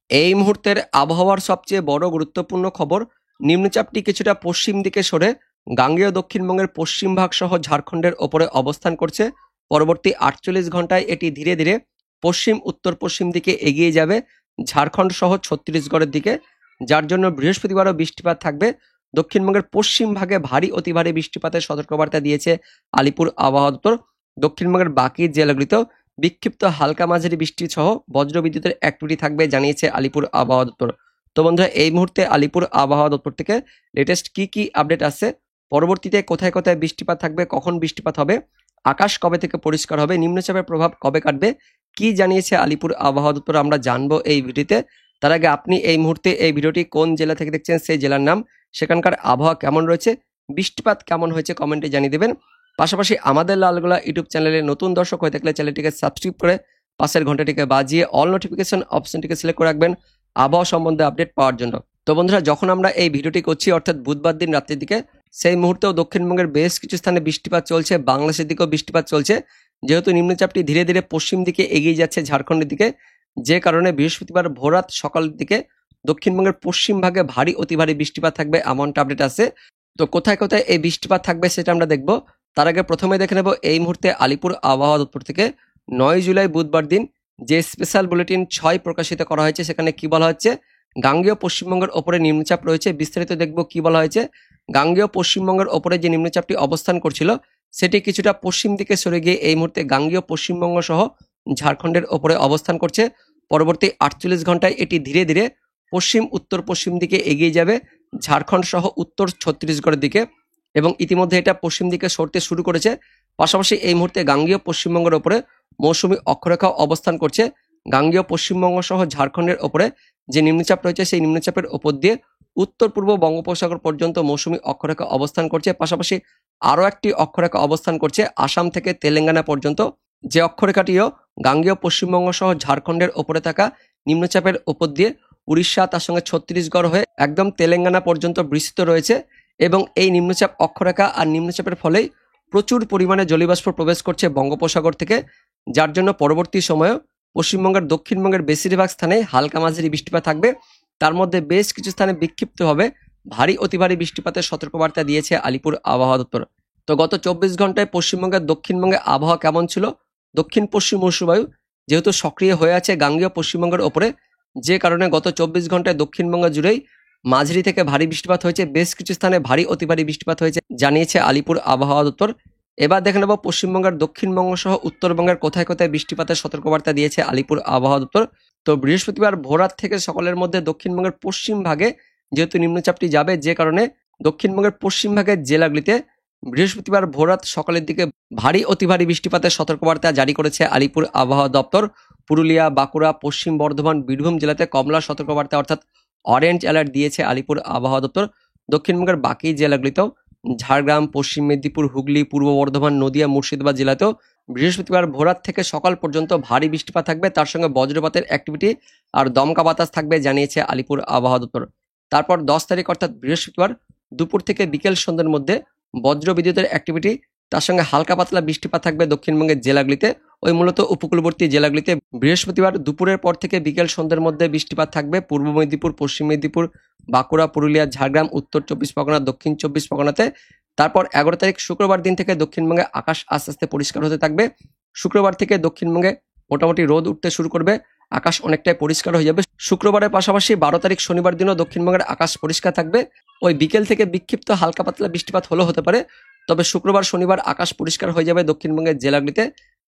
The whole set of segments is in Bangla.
এই মুহূর্তের আবহাওয়ার সবচেয়ে বড় গুরুত্বপূর্ণ খবর, নিম্নচাপটি কিছুটা পশ্চিম দিকে সরে গাঙ্গেয় দক্ষিণবঙ্গের পশ্চিম ভাগ সহ ঝাড়খণ্ডের ওপরে অবস্থান করছে। পরবর্তী 48 ঘন্টায় এটি ধীরে ধীরে পশ্চিম উত্তর পশ্চিম দিকে এগিয়ে যাবে ঝাড়খণ্ড সহ ছত্তিশগড়ের দিকে, যার জন্য বৃহস্পতিবারও বৃষ্টিপাত থাকবে। দক্ষিণবঙ্গের পশ্চিম ভাগে ভারী অতি ভারী বৃষ্টিপাতের সতর্কবার্তা দিয়েছে আলিপুর আবহাওয়া দপ্তর। দক্ষিণবঙ্গের বাকি জেলাগুলিতেও বিক্ষিপ্ত হালকা মাঝারি বৃষ্টি সহ বজ্রবিদ্যুতের অ্যাক্টিভিটি থাকবে জানিয়েছে আলিপুর আবহাওয়া দপ্তর। তো বন্ধুরা, এই মুহূর্তে আলিপুর আবহাওয়া দপ্তর থেকে লেটেস্ট কি আপডেট আসছে, পরবর্তীতে কোথায় কোথায় বৃষ্টিপাত থাকবে, কখন বৃষ্টিপাত হবে, আকাশ কবে থেকে পরিষ্কার হবে, নিম্নচাপের প্রভাব কবে কাটবে, কি জানিয়েছে আলিপুর আবহাওয়া দপ্তর আমরা জানবো এই ভিডিওতে। তার আগে আপনি এই মুহূর্তে এই ভিডিওটি কোন জেলা থেকে দেখছেন, সেই জেলার নাম, সেখানকার আবহাওয়া কেমন রয়েছে, বৃষ্টিপাত কেমন হয়েছে কমেন্টে জানিয়ে দেবেন। পাশাপাশি আমাদের লালগোলা ইউটিউব চ্যানেলে নতুন দর্শক হয়ে থাকলে চ্যানেলটিকে সাবস্ক্রাইব করে পাশের ঘন্টাটিকে বাজিয়ে অল নোটিফিকেশন অপশনটিকে সিলেক্ট করে রাখবেন আবহাওয়া সম্বন্ধে আপডেট পাওয়ার জন্য। তো বন্ধুরা, যখন আমরা এই ভিডিওটি করছি অর্থাৎ বুধবার দিন রাত্রির দিকে, সেই মুহূর্তেও দক্ষিণবঙ্গের বেশ কিছু স্থানে বৃষ্টিপাত চলছে, বাংলাদেশের দিকেও বৃষ্টিপাত চলছে। যেহেতু নিম্নচাপটি ধীরে ধীরে পশ্চিম দিকে এগিয়ে যাচ্ছে ঝাড়খণ্ডের দিকে, যে কারণে বৃহস্পতিবার ভোররাত সকালের দিকে দক্ষিণবঙ্গের পশ্চিম ভাগে ভারী অতি ভারী বৃষ্টিপাত থাকবে এমনটা আপডেট আছে। তো কোথায় কোথায় এই বৃষ্টিপাত থাকবে সেটা আমরা দেখবো। তার আগে প্রথমে দেখে নেব এই মুহূর্তে আলিপুর আবহাওয়া দপ্তর থেকে 9 জুলাই বুধবার দিন যে স্পেশাল বুলেটিন 6 প্রকাশিত করা হয়েছে, সেখানে কি বলা হচ্ছে, গাঙ্গেয় পশ্চিমবঙ্গের ওপরে নিম্নচাপ রয়েছে। বিস্তারিত দেখব কি বলা হয়েছে। গাঙ্গেয় পশ্চিমবঙ্গের ওপরে যে নিম্নচাপটি অবস্থান করছিল সেটি কিছুটা পশ্চিম দিকে সরে গিয়ে এই মুহূর্তে গাঙ্গেয় পশ্চিমবঙ্গ সহ ঝাড়খণ্ডের ওপরে অবস্থান করছে। পরবর্তী 48 ঘন্টায় এটি ধীরে ধীরে পশ্চিম উত্তর পশ্চিম দিকে এগিয়ে যাবে ঝাড়খণ্ড সহ উত্তর ছত্তিশগড়ের দিকে, এবং ইতিমধ্যে এটা পশ্চিম দিকে সরতে শুরু করেছে। পাশাপাশি এই মুহূর্তে গাঙ্গেয় পশ্চিমবঙ্গের ওপরে মৌসুমী অক্ষরেখা অবস্থান করছে। গাঙ্গেয় পশ্চিমবঙ্গ সহ ঝাড়খণ্ডের ওপরে যে নিম্নচাপ রয়েছে সেই নিম্নচাপের ওপর দিয়ে উত্তর পূর্ব বঙ্গোপসাগর পর্যন্ত মৌসুমী অক্ষরেখা অবস্থান করছে। পাশাপাশি আরও একটি অক্ষরেখা অবস্থান করছে আসাম থেকে তেলেঙ্গানা পর্যন্ত, যে অক্ষরেখাটিও গাঙ্গেয় পশ্চিমবঙ্গ সহ ঝাড়খণ্ডের ওপরে থাকা নিম্নচাপের ওপর দিয়ে উড়িষ্যা, তার সঙ্গে ছত্তিশগড় হয়ে একদম তেলেঙ্গানা পর্যন্ত বিস্তৃত রয়েছে। এবং এই নিম্নচাপ অক্ষরেখা আর নিম্নচাপের ফলেই প্রচুর পরিমাণে জলীয়বাষ্প প্রবেশ করছে বঙ্গোপসাগর থেকে, যার জন্য পরবর্তী সময়েও পশ্চিমবঙ্গের দক্ষিণবঙ্গের বেশিরভাগ স্থানে হালকা মাঝারি বৃষ্টিপাত থাকবে। তার মধ্যে বেশ কিছু স্থানে বিক্ষিপ্তভাবে ভারী অতি ভারী বৃষ্টিপাতের সতর্কবার্তা দিয়েছে আলিপুর আবহাওয়া দপ্তর। তো গত 24 ঘন্টায় পশ্চিমবঙ্গের দক্ষিণবঙ্গে আবহাওয়া কেমন ছিল? দক্ষিণ পশ্চিম মৌসুমী যেহেতু সক্রিয় হয়ে আছে গাঙ্গেয় পশ্চিমবঙ্গের ওপরে, যে কারণে গত 24 ঘন্টায় দক্ষিণবঙ্গ জুড়েই মাঝারি থেকে ভারী বৃষ্টিপাত হয়েছে, বেশ কিছু স্থানে ভারী অতি ভারী বৃষ্টিপাত হয়েছে জানিয়েছে আলিপুর আবহাওয়া দপ্তর। এবার দেখে নেব পশ্চিমবঙ্গের দক্ষিণবঙ্গ সহ উত্তরবঙ্গের কোথায় কোথায় বৃষ্টিপাতের সতর্কবার্তা দিয়েছে আলিপুর আবহাওয়া দপ্তর। তো বৃহস্পতিবার ভোররাত থেকে সকালের মধ্যে দক্ষিণবঙ্গের পশ্চিম ভাগে যেহেতু নিম্নচাপটি যাবে, যে কারণে দক্ষিণবঙ্গের পশ্চিম ভাগের জেলাগুলিতে বৃহস্পতিবার ভোররাত সকালের দিকে ভারী অতি ভারী বৃষ্টিপাতের সতর্কবার্তা জারি করেছে আলিপুর আবহাওয়া দপ্তর। পুরুলিয়া, বাঁকুড়া, পশ্চিম বর্ধমান, বীরভূম জেলাতে কমলা সতর্কবার্তা অর্থাৎ অরেঞ্জ অ্যালার্ট দিয়েছে আলিপুর আবহাওয়া দপ্তর। দক্ষিণবঙ্গের বাকি জেলাগুলিতেও ঝাড়গ্রাম, পশ্চিম মেদিনীপুর, হুগলি, পূর্ব বর্ধমান, নদিয়া, মুর্শিদাবাদ জেলাতেও বৃহস্পতিবার ভোররাত থেকে সকাল পর্যন্ত ভারী বৃষ্টিপাত থাকবে, তার সঙ্গে বজ্রপাতের অ্যাক্টিভিটি আর দমকা বাতাস থাকবে জানিয়েছে আলিপুর আবহাওয়া দপ্তর। তারপর 10 তারিখ অর্থাৎ বৃহস্পতিবার দুপুর থেকে বিকেল সন্ধ্যার মধ্যে বজ্র বিদ্যুতের অ্যাক্টিভিটি, তার সঙ্গে হালকা পাতলা বৃষ্টিপাত থাকবে দক্ষিণবঙ্গের জেলাগুলিতে, ওই মূলত উপকূলবর্তী জেলাগুলিতে। বৃহস্পতিবার দুপুরের পর থেকে বিকেল সন্ধ্যার মধ্যে বৃষ্টিপাত থাকবে পূর্ব মেদিনীপুর, পশ্চিম মেদিনীপুর, বাঁকুড়া, পুরুলিয়া, ঝাড়গ্রাম, উত্তর 24 পরগনা, দক্ষিণ 24 পরগনাতে। তারপর 11 তারিখ শুক্রবার দিন থেকে দক্ষিণবঙ্গে আকাশ আস্তে আস্তে পরিষ্কার হতে থাকবে। শুক্রবার থেকে দক্ষিণবঙ্গে মোটামুটি রোদ উঠতে শুরু করবে, আকাশ অনেকটাই পরিষ্কার হয়ে যাবে। শুক্রবারের পাশাপাশি 12 তারিখ শনিবার দিনও দক্ষিণবঙ্গের আকাশ পরিষ্কার থাকবে। ওই বিকেল থেকে বিক্ষিপ্ত হালকা পাতলা বৃষ্টিপাত হতে পারে, তবে শুক্রবার শনিবার আকাশ পরিষ্কার হয়ে যাবে দক্ষিণবঙ্গের জেলাগুলিতে।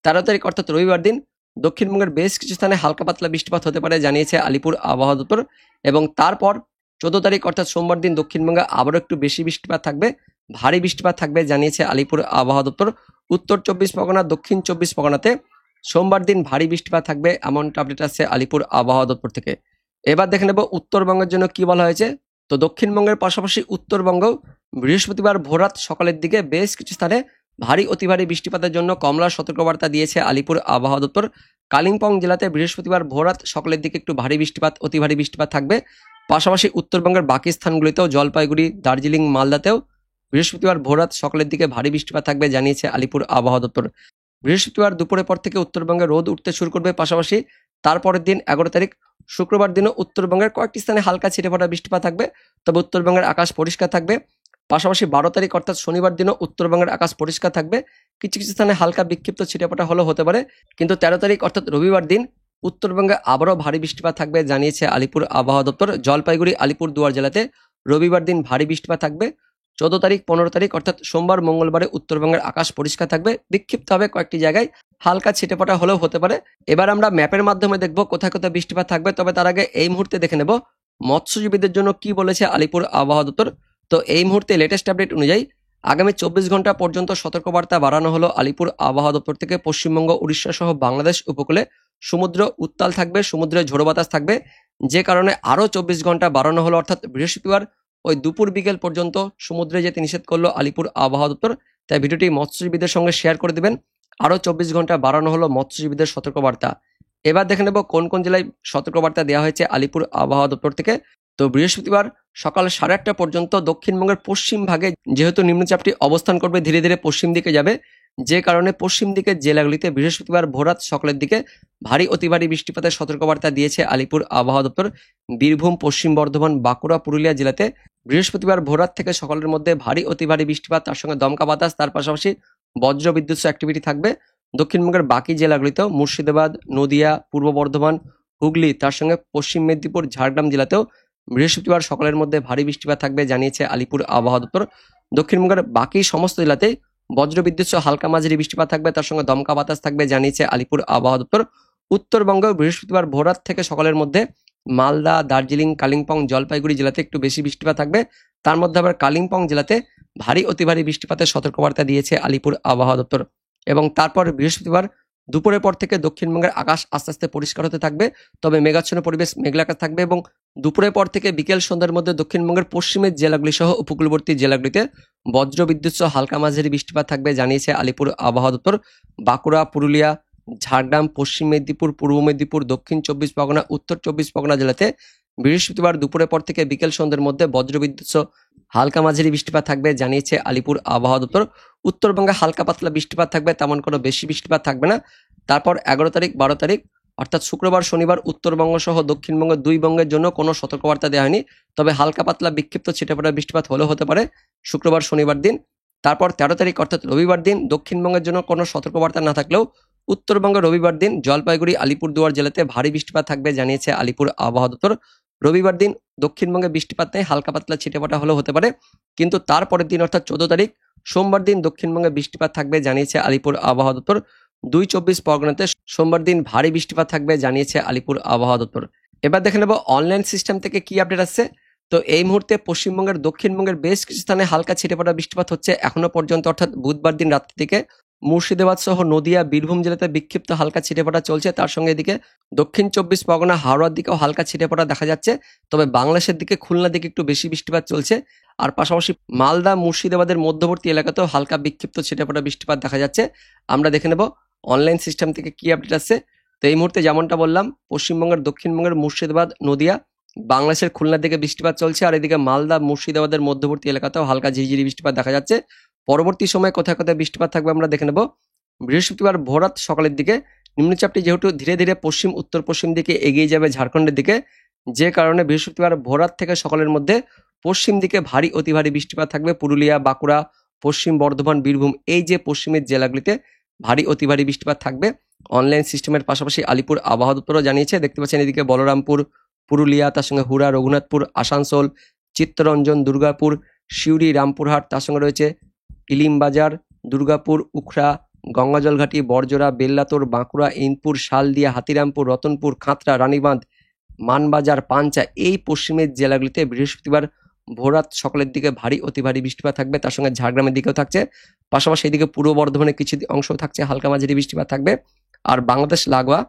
13 তারিখ অর্থাৎ রবিবার দিন দক্ষিণবঙ্গের বেশ কিছু স্থানে হালকা পাতলা বৃষ্টিপাত হতে পারে জানিয়েছে আলিপুর আবহাওয়া দপ্তর। এবং তারপর 14 তারিখ অর্থাৎ সোমবার দিন দক্ষিণবঙ্গে আবারও একটু বেশি বৃষ্টিপাত থাকবে, ভারী বৃষ্টিপাত থাকবে জানিয়েছে আলিপুর আবহাওয়া দপ্তর। উত্তর 24 পরগনা, দক্ষিণ 24 পরগনাতে সোমবার দিন ভারী বৃষ্টিপাত থাকবে এমনটা আপডেট আসছে আলিপুর আবহাওয়া দপ্তর থেকে। এবার দেখে নেব উত্তরবঙ্গের জন্য কি বলা হয়েছে। তো দক্ষিণবঙ্গের পাশাপাশি উত্তরবঙ্গ বৃহস্পতিবার ভোররাত সকালের দিকে বেশ কিছু স্থানে ভারী অতি ভারী বৃষ্টিপাতের জন্য কমলা সতর্কবার্তা দিয়েছে আলিপুর আবহাওয়া দপ্তর। কালিম্পং জেলাতে বৃহস্পতিবার ভোররাত সকালের দিকে একটু ভারী বৃষ্টিপাত, অতি ভারী বৃষ্টিপাত থাকবে। পাশাপাশি উত্তরবঙ্গের বাকি স্থানগুলিতেও জলপাইগুড়ি, দার্জিলিং, মালদাতেও বৃহস্পতিবার ভোররাত সকালের দিকে ভারী বৃষ্টিপাত থাকবে জানিয়েছে আলিপুর আবহাওয়া দপ্তর। বৃহস্পতিবার দুপুরের পর থেকে উত্তরবঙ্গে রোদ উঠতে শুরু করবে, পাশাপাশি তারপরের দিন 11 তারিখ শুক্রবার দিনও উত্তরবঙ্গের কয়েকটি স্থানে হালকা ছিটেফোঁটা বৃষ্টিপাত থাকবে, তবে উত্তরবঙ্গের আকাশ পরিষ্কার থাকবে। পাশাপাশি 12 তারিখ অর্থাৎ শনিবার দিনও উত্তরবঙ্গের আকাশ পরিষ্কার থাকবে, কিছু কিছু স্থানে হালকা বিক্ষিপ্ত ছিটেফোঁটা হলেও হতে পারে। কিন্তু 13 তারিখ অর্থাৎ রবিবার দিন উত্তরবঙ্গে আবারও ভারী বৃষ্টিপাত থাকবে জানিয়েছে আলিপুর আবহাওয়া দপ্তর। জলপাইগুড়ি, আলিপুরদুয়ার জেলাতে রবিবার দিন ভারী বৃষ্টিপাত থাকবে। 14 তারিখ, 15 তারিখ অর্থাৎ সোমবার, মঙ্গলবারে উত্তরবঙ্গের আকাশ পরিষ্কার থাকবে, বিক্ষিপ্ত হবে কয়েকটি জায়গায় হালকা ছিটেফোঁটা হলেও হতে পারে। এবার আমরা ম্যাপের মাধ্যমে দেখব কোথায় কোথায় বৃষ্টিপাত থাকবে। তবে তার আগে এই মুহূর্তে দেখে নেব মৎস্যজীবীদের জন্য কি বলেছে আলিপুর আবহাওয়া দপ্তর। তো এই মুহূর্তে লেটেস্ট আপডেট অনুযায়ী আগামী 24 ঘন্টা পর্যন্ত সতর্কবার্তা বাড়ানো হলো আলিপুর আবহাওয়া দপ্তর থেকে। পশ্চিমবঙ্গ, উড়িষ্যা সহ বাংলাদেশ উপকূলে সমুদ্র উত্তাল থাকবে, সমুদ্রে ঝোড়ো বাতাস থাকবে, যে কারণে আরও 24 ঘন্টা বাড়ানো হলো, অর্থাৎ বৃহস্পতিবার ওই দুপুর বিকেল পর্যন্ত সমুদ্রে যেতে নিষেধ করলো আলিপুর আবহাওয়া দপ্তর। তাই ভিডিওটি মৎস্যজীবীদের সঙ্গে শেয়ার করে দেবেন। আরও 24 ঘন্টা বাড়ানো হলো মৎস্যজীবীদের সতর্কবার্তা। এবার দেখে নেব কোন কোন জেলায় সতর্কবার্তা দেওয়া হয়েছে আলিপুর আবহাওয়া দপ্তর থেকে। তো বৃহস্পতিবার সকাল 8:30 পর্যন্ত দক্ষিণবঙ্গের পশ্চিম ভাগে যেহেতু নিম্নচাপটি অবস্থান করবে, ধীরে ধীরে পশ্চিম দিকে যাবে, যে কারণে পশ্চিম দিকের জেলাগুলিতে বৃহস্পতিবার ভোররাত সকালের দিকে ভারী অতি ভারী বৃষ্টিপাতের সতর্কবার্তা দিয়েছে আলিপুর আবহাওয়া দপ্তর। বীরভূম, পশ্চিম বর্ধমান, বাঁকুড়া, পুরুলিয়া জেলাতে বৃহস্পতিবার ভোররাত থেকে সকালের মধ্যে ভারী অতি ভারী বৃষ্টিপাত, তার সঙ্গে দমকা বাতাস, তার পাশাপাশি বজ্র বিদ্যুৎ অ্যাক্টিভিটি থাকবে। দক্ষিণবঙ্গের বাকি জেলাগুলিতেও মুর্শিদাবাদ, নদিয়া, পূর্ব বর্ধমান, হুগলি, তার সঙ্গে পশ্চিম মেদিনীপুর, ঝাড়গ্রাম জেলাতেও বৃহস্পতিবার সকালের মধ্যে ভারী বৃষ্টিপাত থাকবে জানিয়েছে আলিপুর আবহাওয়া দপ্তর। দক্ষিণবঙ্গের বাকি সমস্ত জেলাতেই বজ্রবিদ্যুৎ সহ হালকা মাঝারি বৃষ্টিপাত থাকবে, তার সঙ্গে দমকা বাতাস থাকবে জানিয়েছে আলিপুর আবহাওয়া দপ্তর। উত্তরবঙ্গেও বৃহস্পতিবার ভোররাত থেকে সকালের মধ্যে মালদা, দার্জিলিং, কালিম্পং, জলপাইগুড়ি জেলাতে একটু বেশি বৃষ্টিপাত থাকবে। তার মধ্যে আবার কালিম্পং জেলাতে ভারী অতি ভারী বৃষ্টিপাতের সতর্কবার্তা দিয়েছে আলিপুর আবহাওয়া দপ্তর। এবং তারপর বৃহস্পতিবার দুপুরের পর থেকে দক্ষিণবঙ্গের আকাশ আস্তে আস্তে পরিষ্কার হতে থাকবে, তবে মেঘাচ্ছন্ন পরিবেশ, মেঘলা আকাশ থাকবে। এবং দুপুরের পর থেকে বিকেল সন্ধ্যার মধ্যে দক্ষিণবঙ্গের পশ্চিমের জেলাগুলি সহ উপকূলবর্তী জেলাগুলিতে বজ্রবিদ্যুৎ সহ হালকা মাঝারি বৃষ্টিপাত থাকবে জানিয়েছে আলিপুর আবহাওয়া দপ্তর। বাঁকুড়া, পুরুলিয়া, ঝাড়গ্রাম, পশ্চিম মেদিনীপুর, পূর্ব মেদিনীপুর, দক্ষিণ 24 পরগনা, উত্তর 24 পরগনা জেলাতে বৃহস্পতিবার দুপুরের পর থেকে বিকেল সন্ধ্যার মধ্যে বজ্রবিদ্যুৎ সহ হালকা মাঝারি বৃষ্টিপাত থাকবে জানিয়েছে আলিপুর আবহাওয়া দপ্তর। উত্তরবঙ্গে হালকা পাতলা বৃষ্টিপাত থাকবে, তেমন কোনো বেশি বৃষ্টিপাত থাকবে না। তারপর 11 তারিখ, 12 তারিখ অর্থাৎ শুক্রবার, শনিবার উত্তরবঙ্গ সহ দক্ষিণবঙ্গের দুই বঙ্গের জন্য কোনো সতর্কবার্তা দেওয়া হয়নি, তবে হালকা পাতলা বিক্ষিপ্ত ছিটেফোঁটা বৃষ্টিপাত হলেও হতে পারে শুক্রবার, শনিবার দিন। তারপর 13 তারিখ অর্থাৎ রবিবার দিন দক্ষিণবঙ্গের জন্য কোনো সতর্কবার্তা না থাকলেও উত্তরবঙ্গে রবিবার দিন জলপাইগুড়ি, আলিপুরদুয়ার জেলাতে ভারী বৃষ্টিপাত থাকবে জানিয়েছে আলিপুর আবহাওয়া দপ্তর। রবিবার দিন দক্ষিণবঙ্গে বৃষ্টিপাত নেই, হালকা পাতলা ছিটেফোঁটা হলেও হতে পারে। কিন্তু তারপরের দিন অর্থাৎ 14 তারিখ সোমবার দিন দক্ষিণবঙ্গে বৃষ্টিপাত থাকবে জানিয়েছে আলিপুর আবহাওয়া দপ্তর। 24 পরগনাতে সোমবার দিন ভারী বৃষ্টিপাত থাকবে জানিয়েছে আলিপুর আবহাওয়া দপ্তর। এবার দেখে নেব অনলাইন সিস্টেম থেকে কি আপডেট আসছে। তো এই মুহূর্তে পশ্চিমবঙ্গের দক্ষিণবঙ্গের বেশ কিছু স্থানে হালকা ছিটেফোঁটা বৃষ্টিপাত হচ্ছে এখনো পর্যন্ত, অর্থাৎ বুধবার দিন রাত্রি থেকে মুর্শিদাবাদ সহ নদিয়া, বীরভূম জেলাতে বিক্ষিপ্ত হালকা ছিটেফোঁটা চলছে। তার সঙ্গে এদিকে দক্ষিণ 24 পরগনা, হাওড়ার দিকেও হালকা ছিটেফোঁটা দেখা যাচ্ছে, তবে বাংলাদেশের দিকে খুলনার দিকে একটু বেশি বৃষ্টিপাত চলছে। আর পাশাপাশি মালদা, মুর্শিদাবাদের মধ্যবর্তী এলাকাতেও হালকা বিক্ষিপ্ত ছিটেফোঁটা বৃষ্টিপাত দেখা যাচ্ছে। আমরা দেখে নেব অনলাইন সিস্টেম থেকে কি আপডেট আসছে। তো এই মুহূর্তে যেমনটা বললাম, পশ্চিমবঙ্গের দক্ষিণবঙ্গের মুর্শিদাবাদ, নদিয়া, বাংলাদেশের খুলনার দিকে বৃষ্টিপাত চলছে, আর এদিকে মালদা, মুর্শিদাবাদের মধ্যবর্তী এলাকাতেও হালকা ঝিরিঝিরি বৃষ্টিপাত দেখা যাচ্ছে। পরবর্তী সময়ে কোথায় কোথায় বৃষ্টিপাত থাকবে আমরা দেখে নেব। বৃহস্পতিবার ভোররাত সকালের দিকে নিম্নচাপটি যেহেতু ধীরে ধীরে পশ্চিম উত্তর পশ্চিম দিকে এগিয়ে যাবে ঝাড়খণ্ডের দিকে, যে কারণে বৃহস্পতিবার ভোররাত থেকে সকালের মধ্যে পশ্চিম দিকে ভারী অতি ভারী বৃষ্টিপাত থাকবে। পুরুলিয়া, বাঁকুড়া, পশ্চিম বর্ধমান, বীরভূম, এই যে পশ্চিমের জেলাগুলিতে ভারী অতি ভারী বৃষ্টিপাত থাকবে। অনলাইন সিস্টেমের পাশাপাশি আলিপুর আবহাওয়া দপ্তরও জানিয়েছে। দেখতে পাচ্ছেন এদিকে বলরামপুর, পুরুলিয়া, তার সঙ্গে হুড়া, রঘুনাথপুর, আসানসোল, চিত্তরঞ্জন, দুর্গাপুর, সিউড়ি, রামপুরহাট, তার সঙ্গে রয়েছে ইলিমবাজার, দুর্গাপুর, উখড়া, গঙ্গাজলঘাটি, বড়জোড়া, বেল্লাতোর, বাঁকুড়া, ইনপুর, শালদিয়া, হাতিরামপুর, রতনপুর, খাতড়া, রানীবাঁধ, মানবাজার, পাঞ্চা, এই পশ্চিমের জেলাগুলিতে বৃহস্পতিবার ভোররাত সকালের দিকে ভারী অতি ভারী বৃষ্টিপাত থাকবে। তার সঙ্গে ঝাড়গ্রামের দিকেও থাকছে, পাশাপাশি এদিকে পূর্ব বর্ধমানের কিছু অংশ থাকছে হালকা মাঝারি বৃষ্টিপাত থাকবে। আর বাংলাদেশ লাগোয়া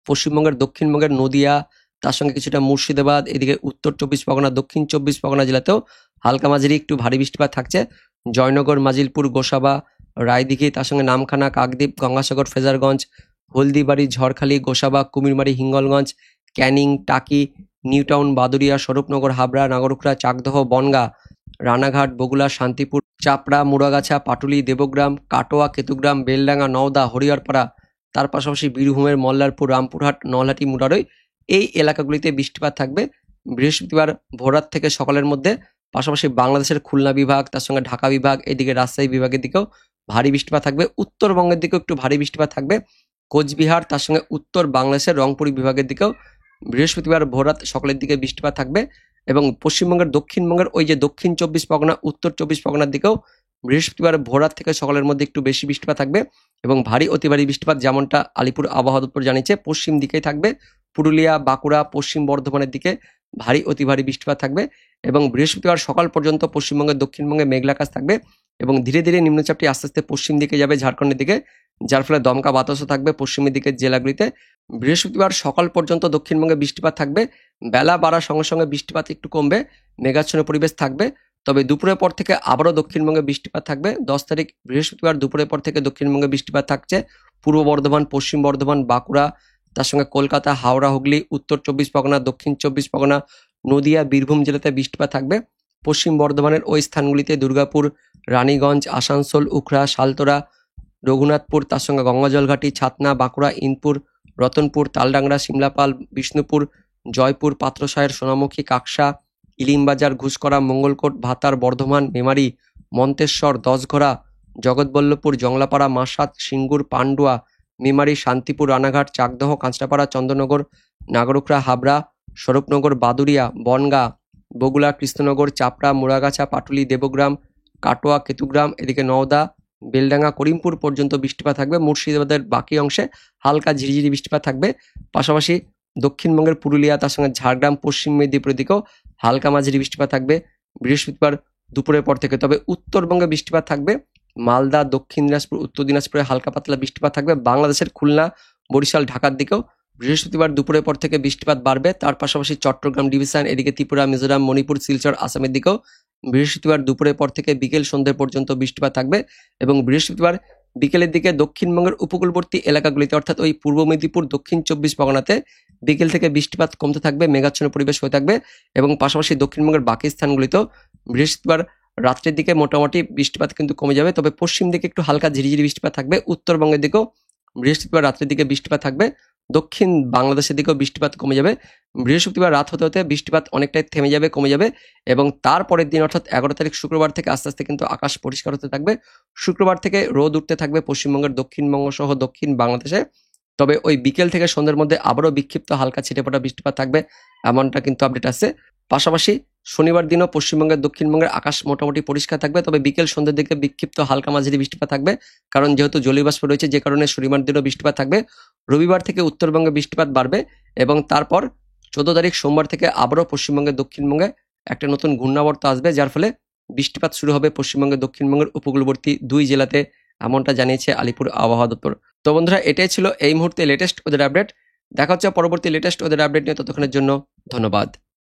পশ্চিমবঙ্গের দক্ষিণবঙ্গের নদিয়া, তার সঙ্গে কিছুটা মুর্শিদাবাদ, এদিকে উত্তর 24 পরগনা, দক্ষিণ 24 পরগনা জেলাতেও হালকা মাঝারি একটু ভারী বৃষ্টিপাত থাকছে। জয়নগর, মাজিলপুর, গোসাবা, রায়দিঘি, তার সঙ্গে নামখানা, কাকদ্বীপ, গঙ্গাসাগর, ফ্রেজারগঞ্জ, হলদিবাড়ি, ঝড়খালি, গোসাবা, কুমিরমারি, হিঙ্গলগঞ্জ, ক্যানিং, টাকি, নিউটাউন, বাদুরিয়া, স্বরূপনগর, হাবড়া, নাগরুখড়া, চাকদহ, বনগা, রানাঘাট, বগুলা, শান্তিপুর, চাপড়া, মুড়াগাছা, পাটুলি, দেবগ্রাম, কাটোয়া, কেতুগ্রাম, বেলডাঙ্গা, নওদা, হরিহরপাড়া, তার পাশাপাশি বীরভূমের মল্লারপুর, রামপুরহাট, নলহাটি, মুরারই, এই এলাকাগুলিতে বৃষ্টিপাত থাকবে বৃহস্পতিবার ভোররাত থেকে সকালের মধ্যে। পাশাপাশি বাংলাদেশের খুলনা বিভাগ, তার সঙ্গে ঢাকা বিভাগ, এদিকে রাজশাহী বিভাগের দিকেও ভারী বৃষ্টিপাত থাকবে। উত্তরবঙ্গের দিকেও একটু ভারী বৃষ্টিপাত থাকবে। কোচবিহার, তার সঙ্গে উত্তর বাংলাদেশের রংপুর বিভাগের দিকেও বৃহস্পতিবার ভোররাত সকালের দিকে বৃষ্টিপাত থাকবে। এবং পশ্চিমবঙ্গের দক্ষিণবঙ্গের ওই যে দক্ষিণ 24 পরগনা, উত্তর 24 পরগনার দিকেও বৃহস্পতিবার ভোররাত থেকে সকালের মধ্যে একটু বেশি বৃষ্টিপাত থাকবে এবং ভারী অতি ভারী বৃষ্টিপাত যেমনটা আলিপুর আবহাওয়া দপ্তর জানিয়েছে পশ্চিম দিকেই থাকবে। পুরুলিয়া, বাঁকুড়া, পশ্চিম বর্ধমানের দিকে ভারী অতি ভারী বৃষ্টিপাত থাকবে এবং বৃহস্পতিবার সকাল পর্যন্ত পশ্চিমবঙ্গের দক্ষিণবঙ্গে মেঘলা আকাশ থাকবে এবং ধীরে ধীরে নিম্নচাপটি আস্তে আস্তে পশ্চিম দিকে যাবে ঝাড়খণ্ডের দিকে, যার ফলে দমকা বাতাসও থাকবে পশ্চিমের দিকের জেলাগুলিতে। বৃহস্পতিবার সকাল পর্যন্ত দক্ষিণবঙ্গে বৃষ্টিপাত থাকবে। বেলা বাড়ার সঙ্গে সঙ্গে বৃষ্টিপাত একটু কমবে, মেঘাচ্ছন্ন পরিবেশ থাকবে। তবে দুপুরের পর থেকে আবারও দক্ষিণবঙ্গে বৃষ্টিপাত থাকবে। 10 তারিখ বৃহস্পতিবার দুপুরের পর থেকে দক্ষিণবঙ্গে বৃষ্টিপাত থাকছে। পূর্ব বর্ধমান, পশ্চিম বর্ধমান, বাঁকুড়া, তার সঙ্গে কলকাতা, হাওড়া, হুগলি, উত্তর 24 পরগনা, দক্ষিণ 24 পরগনা, নদিয়া, বীরভূম জেলাতে বৃষ্টিপাত থাকবে। পশ্চিম বর্ধমানের ওই স্থানগুলিতে দুর্গাপুর, রানীগঞ্জ, আসানসোল, উখড়া, সালতোরা, রঘুনাথপুর, তার সঙ্গে গঙ্গাজলঘাটি, ছাতনা, বাঁকুড়া, ইনপুর, রতনপুর, তালডাংরা, সিমলাপাল, বিষ্ণুপুর, জয়পুর, পাত্রসাহের, সোনামুখী, কাকসা, ইলিমবাজার, ঘুষকরা, মঙ্গলকোট, ভাতার, বর্ধমান, মেমারি, মন্তেশ্বর, দশঘরা, জগৎবল্লভপুর, জংলাপাড়া, মাসাত, সিঙ্গুর, পান্ডুয়া, মেমারি, শান্তিপুর, রানাঘাট, চাকদহ, কাঁচরাপাড়া, চন্দ্রনগর, নাগরুখরা, হাবড়া, স্বরূপনগর, বাদুরিয়া, বনগাঁ, বগুড়া, কৃষ্ণনগর, চাপড়া, মুড়াগাছা, পাটুলি, দেবগ্রাম, কাটোয়া, কেতুগ্রাম, এদিকে নওদা, বেলডাঙ্গা, করিমপুর পর্যন্ত বৃষ্টিপাত থাকবে। মুর্শিদাবাদের বাকি অংশে হালকা ঝিরিঝিরি বৃষ্টিপাত থাকবে। পাশাপাশি দক্ষিণবঙ্গের পুরুলিয়া, তার সঙ্গে ঝাড়গ্রাম, পশ্চিম মেদিনীপুরের দিকেও হালকা মাঝারি বৃষ্টিপাত থাকবে বৃহস্পতিবার দুপুরের পর থেকে। তবে উত্তরবঙ্গে বৃষ্টিপাত থাকবে মালদা, দক্ষিণ দিনাজপুর, উত্তর দিনাজপুরে হালকা পাতলা বৃষ্টিপাত থাকবে। বাংলাদেশের খুলনা, বরিশাল, ঢাকার দিকেও বৃহস্পতিবার দুপুরের পর থেকে বৃষ্টিপাত বাড়বে। তার পাশাপাশি চট্টগ্রাম ডিভিশন, এদিকে ত্রিপুরা, মিজোরাম, মণিপুর, শিলচর, আসামের দিকেও বৃহস্পতিবার দুপুরের পর থেকে বিকেল সন্ধ্যে পর্যন্ত বৃষ্টিপাত থাকবে এবং বৃহস্পতিবার বিকেলের দিকে দক্ষিণবঙ্গের উপকূলবর্তী এলাকাগুলিতে অর্থাৎ ওই পূর্ব মেদিনীপুর, দক্ষিণ 24 পরগনাতে বিকেল থেকে বৃষ্টিপাত কমতে থাকবে, মেঘাচ্ছন্ন পরিবেশ হয়ে থাকবে এবং পাশাপাশি দক্ষিণবঙ্গের বাকি স্থানগুলিতেও বৃহস্পতিবার রাত্রের দিকে মোটামুটি বৃষ্টিপাত কিন্তু কমে যাবে। তবে পশ্চিম দিকে একটু হালকা ঝিরিঝিরি বৃষ্টিপাত থাকবে। উত্তরবঙ্গের দিকেও বৃহস্পতিবার রাত্রের দিকে বৃষ্টিপাত থাকবে। দক্ষিণ বাংলাদেশের দিকেও বৃষ্টিপাত কমে যাবে। বৃহস্পতিবার রাত হতে হতে বৃষ্টিপাত অনেকটাই থেমে যাবে, কমে যাবে এবং তারপরের দিন অর্থাৎ 11 তারিখ শুক্রবার থেকে আস্তে আস্তে কিন্তু আকাশ পরিষ্কার হতে থাকবে। শুক্রবার থেকে রোদ উঠতে থাকবে পশ্চিমবঙ্গের দক্ষিণবঙ্গ সহ দক্ষিণ বাংলাদেশে। তবে ওই বিকেল থেকে সন্ধ্যের মধ্যে আবারও বিক্ষিপ্ত হালকা ছিটেফোঁটা বৃষ্টিপাত থাকবে, এমনটা কিন্তু আপডেট আছে। পাশাপাশি শনিবার দিনও পশ্চিমবঙ্গের দক্ষিণবঙ্গের আকাশ মোটামুটি পরিষ্কার থাকবে, তবে বিকেল সন্ধ্যের দিকে বিক্ষিপ্ত হালকা মাঝারি বৃষ্টিপাত থাকবে, কারণ যেহেতু জলীয়বাষ্প রয়েছে যে কারণে শনিবার দিনও বৃষ্টিপাত থাকবে। রবিবার থেকে উত্তরবঙ্গে বৃষ্টিপাত বাড়বে এবং তারপর 14 তারিখ সোমবার থেকে আবারও পশ্চিমবঙ্গের দক্ষিণবঙ্গে একটা নতুন ঘূর্ণাবর্ত আসবে, যার ফলে বৃষ্টিপাত শুরু হবে পশ্চিমবঙ্গের দক্ষিণবঙ্গের উপকূলবর্তী 2 জেলাতে, এমনটা জানিয়েছে আলিপুর আবহাওয়া দপ্তর। তো বন্ধুরা, এটাই ছিল এই মুহূর্তে লেটেস্ট ওদের আপডেট। দেখা হচ্ছে পরবর্তী লেটেস্ট ওদের আপডেট নিয়ে, ততক্ষণের জন্য ধন্যবাদ।